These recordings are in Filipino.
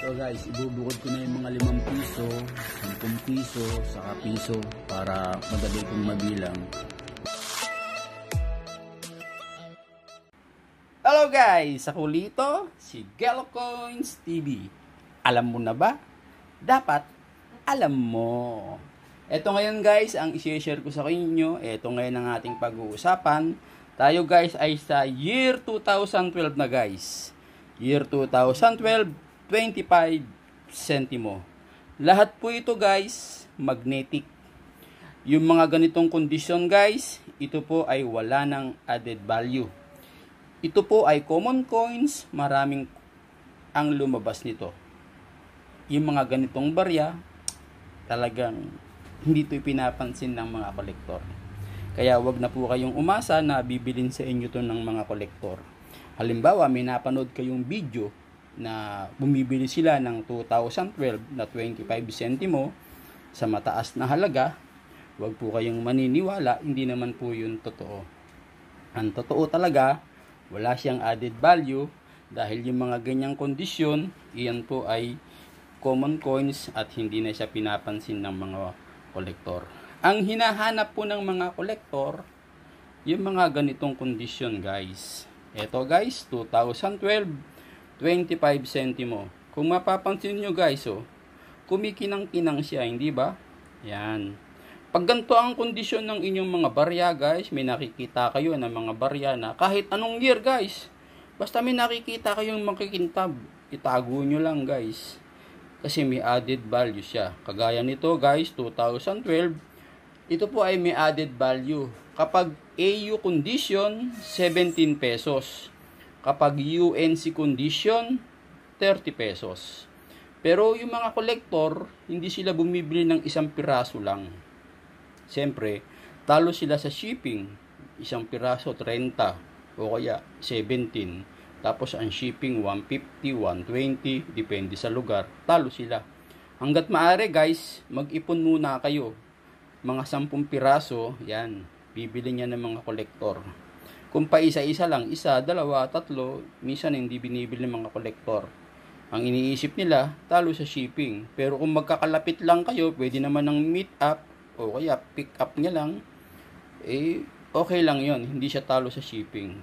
So guys, ibubukod ko na yung mga 5 piso, 10 piso, saka piso para madali kong mabilang. Hello guys! Ako Lito, si Gelocoins TV. Alam mo na ba? Dapat alam mo. Ito ngayon guys, ang i-share ko sa inyo. Ito ngayon ang ating pag-uusapan. Tayo guys ay sa year 2012 na guys. Year 2012, 25 centimo. Lahat po ito guys, magnetic. Yung mga ganitong kondisyon guys, ito po ay wala ng added value. Ito po ay common coins, maraming ang lumabas nito. Yung mga ganitong barya, talagang hindi ito pinapansin ng mga kolektor. Kaya wag na po kayong umasa na bibilin sa inyo to ng mga kolektor. Halimbawa, may napanood kayong video na bumibili sila ng 2012 na 25 centimo sa mataas na halaga. Wag po kayong maniniwala, hindi naman po yun totoo. Ang totoo talaga, wala siyang added value dahil yung mga ganyang kondisyon, iyan po ay common coins at hindi na siya pinapansin ng mga kolektor. Ang hinahanap po ng mga kolektor, yung mga ganitong kondisyon guys. Ito guys, 2012, 25 centimo. Kung mapapansin nyo guys, kumikinang-kinang siya, hindi ba? Yan. Pag ganito ang kondisyon ng inyong mga barya guys, may nakikita kayo ng mga barya na kahit anong year guys, basta may nakikita kayong makikintab, itago nyo lang guys. Kasi may added value siya. Kagaya nito guys, 2012, ito po ay may added value. Kapag AU condition, 17 pesos. Kapag UNC condition, 30 pesos. Pero yung mga kolektor, hindi sila bumibili ng isang piraso lang. Siyempre, talo sila sa shipping. Isang piraso, 30 o kaya 17. Tapos ang shipping, 150, 120, depende sa lugar. Talo sila. Hanggat maaari guys, mag-ipon muna kayo. Mga 10 piraso, yan, bibili niya ng mga kolektor. Kung pa isa-isa lang, isa, dalawa, tatlo, minsan hindi binibili ng mga kolektor. Ang iniisip nila, talo sa shipping. Pero kung magkakalapit lang kayo, pwede naman ng meet up o kaya pick up niya lang, okay lang yon, hindi siya talo sa shipping.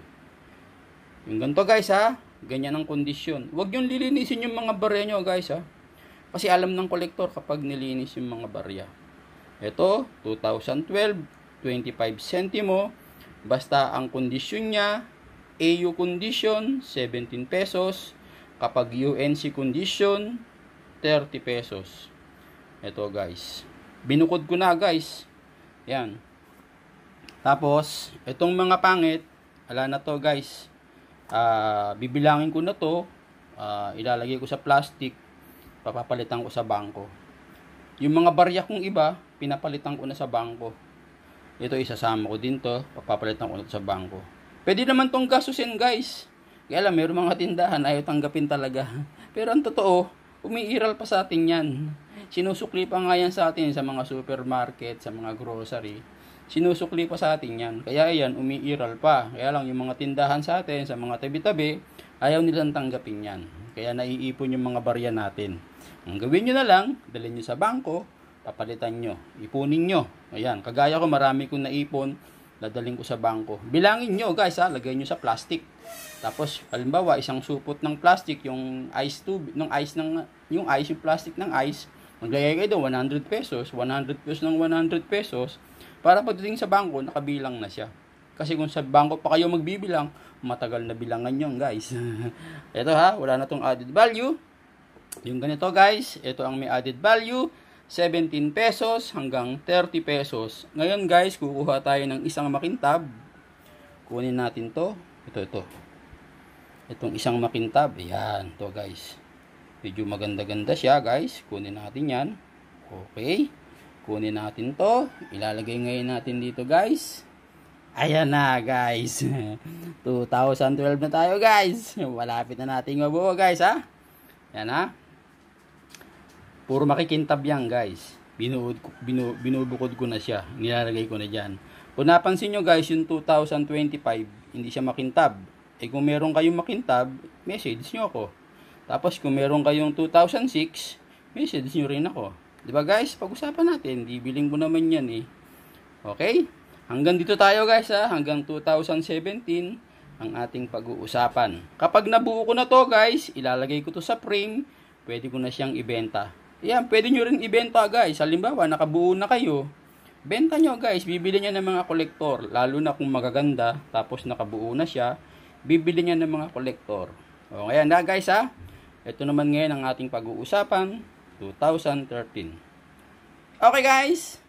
Yung ganito guys ha, ganyan ang kondisyon. Huwag yung lilinisin yung mga barya nyo guys ha. Kasi alam ng kolektor kapag nilinis yung mga barya. Ito, 2012, 25 centimo. Basta ang kondisyon niya, AU condition, 17 pesos. Kapag UNC condition, 30 pesos. Ito guys. Binukod ko na guys. Yan. Tapos, itong mga pangit, ala na to guys. Bibilangin ko na to. Ilalagay ko sa plastic. Papapalitan ko sa bangko. Yung mga barya kong iba, pinapalitan ko na sa bangko. Ito isasama ko din to, papapalitan ko na sa bangko. Pwede naman tong gastusin guys. Kaya alam, mayroong mga tindahan ayaw tanggapin talaga. Pero ang totoo, umiiral pa sa atin yan. Sinusukli pa nga yan sa atin sa mga supermarket, sa mga grocery. Sinusukli pa sa atin yan. Kaya yan, umiiral pa. Kaya lang yung mga tindahan sa atin, sa mga tabi-tabi, ayaw nilang tanggapin yan. Kaya naiipon yung mga barya natin. Ang gawin nyo na lang, dalhin nyo sa bangko, papalitan nyo, ipunin nyo. Ayan, kagaya ko, marami kong naipon, dadalhin ko sa bangko. Bilangin nyo guys ha, lagay nyo sa plastic. Tapos, halimbawa, isang supot ng plastic, yung ice tube, yung plastic ng ice, maglagay kayo doon, 100 pesos, 100 pesos ng 100 pesos, para pagdating sa bangko, nakabilang na siya. Kasi kung sa bangko pa kayo magbibilang, matagal na bilangan yun guys. Ito ha, wala na tong added value. Yung ganito guys, ito ang may added value, 17 pesos hanggang 30 pesos. Ngayon guys, kukuha tayo ng isang makintab. Kunin natin to. Ito. Itong isang makintab. Ayan, to guys. Medyo maganda-ganda siya guys. Kunin natin yan. Okay. Kunin natin to. Ilalagay ngayon natin dito guys. Ayan na guys. 2012 na tayo guys. Malapit na natin mabuo guys ha. Yan ha. Puro makikintab yan guys. Binubukod ko na siya. Nilalagay ko na dyan. Kung napansin nyo guys, yung 2025, hindi siya makintab. Kung meron kayong makintab, message nyo ako. Tapos kung meron kayong 2006, message nyo rin ako. Diba guys? Pag-usapan natin. Bibiling ko naman yan eh. Okay? Hanggang dito tayo guys ha. Hanggang 2017 ang ating pag-uusapan. Kapag nabuo ko na to guys, ilalagay ko to sa frame. Pwede ko na siyang ibenta. Yan, pwede nyo rin ibenta guys. Halimbawa, nakabuo na kayo. Benta nyo guys. Bibili nyo ng mga kolektor. Lalo na kung magaganda. Tapos nakabuo na siya. Bibili nyo ng mga kolektor. O, ayan na guys ha. Ito naman ngayon ang ating pag-uusapan. 2013. Okay guys.